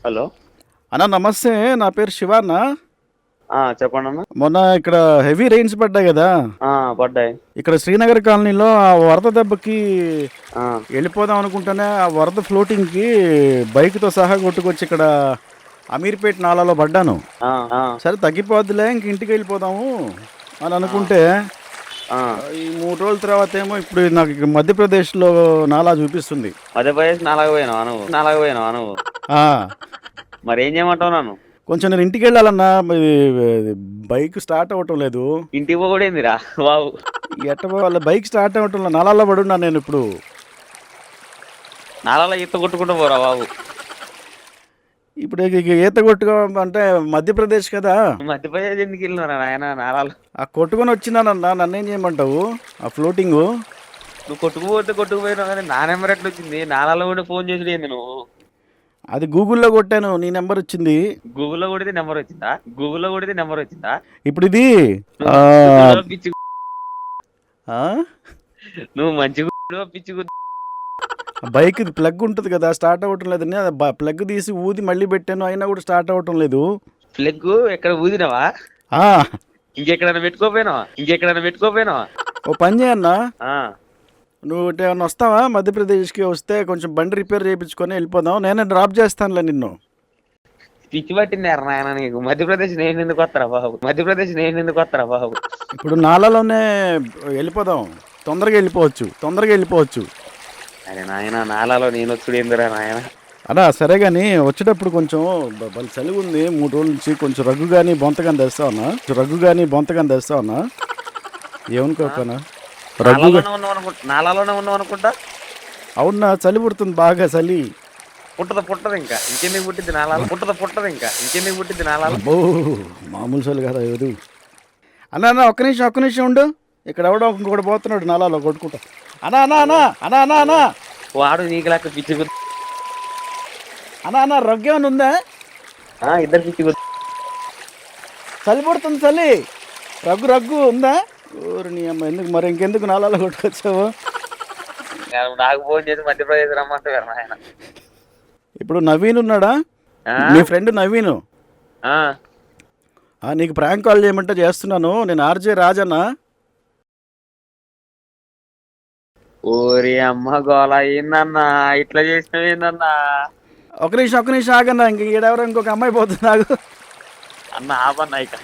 Hello. అన్న నమస్తే, నా పేరు శివ అన్న. చెప్పండి అన్న. మొన్న ఇక్కడ హెవీ రెయిన్స్ పడ్డాయి కదా, పడ్డాయి. ఇక్కడ శ్రీనగర్ కాలనీలో ఆ వరద దెబ్బకి ఆ, వెళ్ళిపోదాం అనుకుంటేనే ఆ వరద ఫ్లోటింగ్కి బైక్తో సహా కొట్టుకొచ్చి ఇక్కడ అమీర్పేట్ నాలాలో పడ్డాను. ఆ, ఆ, సరే తగ్గిపోద్దులే, ఇంక ఇంటికి వెళ్ళిపోదాము అని అనుకుంటే ఆ. ఈ 3 రోజుల తర్వాత ఏమో ఇప్పుడు నాకు ఇక్కడ మధ్యప్రదేశ్లో నాలా చూపిస్తుంది. మధ్యప్రదేశ్ నాలాగపోయినావా నువ్వు? ఆ, మరి ఏం చేయమంటావు నన్ను? కొంచెం నేను ఇంటికి వెళ్ళాలన్నా, ఇది బైక్ స్టార్ట్ అవ్వటం లేదు. ఇంటికి పోకూడేందిరా బాబు? ఎట్ట వాళ్ళ బైక్ స్టార్ట్ అవ్వటం లేదు, నాలాలో పడున్నా నేను ఇప్పుడు. నాలాలో ఈత కొట్టుకుంటూ పోరా బాబు. ఇప్పుడు ఇక ఈత కొట్టుకో అంటే మధ్యప్రదేశ్ కదా, మధ్యప్రదేశ్ ఎందుకు వెళ్ళినారా నాయన? నాలాలు ఆ కొట్టుకొని వచ్చినానన్నా, నన్నేం చేయమంటావు? ఆ ఫ్లోటింగు నువ్వు కొట్టుకుపోయినావు కానీ నా నెంబర్ ఎట్లా వచ్చింది? నాలాలో కూడా ఫోన్ చేసి ఏంది నువ్వు? అది గూగుల్లో కొట్టాను, నీ నెంబర్ వచ్చింది. గూగుల్లో కొడితే నెంబర్ వచ్చిందా? ఇప్పుడు ఇది నువ్వు పిచ్చి ఆ, నువ్వు మంచి పిచ్చి బైక్ ప్లగ్ ఉంటుంది కదా, స్టార్ట్ అవ్వటం లేదని ప్లగ్ తీసి ఊది మళ్ళీ పెట్టాను, అయినా కూడా స్టార్ట్ అవ్వటం లేదు. ప్లగ్ ఎక్కడ ఊదినావా? ఆ, ఇంకెక్కడైనా పెట్టుకోపోయినావా? ఓ పని చేయన్నా, ఆ, నువ్వు ఏమన్నా వస్తావా మధ్యప్రదేశ్కి? వస్తే కొంచెం బండి రిపేర్ చేయించుకొని వెళ్ళిపోదాం, నేనే డ్రాప్ చేస్తానులే నిన్ను. పిచ్చి పట్టింది నాయన నీకు. మధ్యప్రదేశ్ నేను ఎందుకు వస్తారా బాబు? ఇప్పుడు నాలాలోనే వెళ్ళిపోదాం, తొందరగా వెళ్ళిపోవచ్చు. అరే నాయన, నాలాలో నేను వచ్చుడు ఏందిరా నాయన? అలా సరే కానీ వచ్చేటప్పుడు కొంచెం బలి చలి ఉంది 3 రోజుల నుంచి, కొంచెం రగ్గు కానీ బొంతగాని తెస్తావన్నా, ఏమనుకోకనా? నాలాలోనే ఉన్నావు అనుకుంటా. అవునా, చలి పుడుతుంది బాగా, చలి పుట్టదు ఇంకా ఇంకెందుకు పుట్టింది నాలాలు? అబ్బో, మామూలు చలి కదా ఎవరు. అన్నా ఒక్క నిమిషం ఉండు, ఇక్కడ ఎవడో ఇంకొకటి పోతున్నాడు నాలాలో కొట్టుకుంటా. అన్నా వాడు నీకు లెక్క పిచ్చి అన్నా రగ్గేమన్నా ఉందా? ఇద్దరు పిచ్చి చలి పుడుతుంది, చలి. రగ్గు ఉందా? ఊరు నీ అమ్మ, ఎందుకు మరి ఇంకెందుకు నాలాలో కొట్టుకొచ్చావు? నాకు ఫోన్ చేసి మధ్యప్రదేశ్ రమ్మంటారు నాయన. ఇప్పుడు నవీన్ ఉన్నాడా, నీ ఫ్రెండ్ నవీను? నీకు ప్రాంక్ కాల్ చేయమంటే చేస్తున్నాను, నేను ఆర్జే రాజన్న. ఓరి అమ్మ గోళ ఏందన్నా, ఇట్లా చేసినావు ఏందన్నా? ఒక నిమిషం ఆగన్నా, ఇంకెవరో ఇంకొక అమ్మాయి పోతుంది నాకు. అన్న ఆపన్నా ఇక.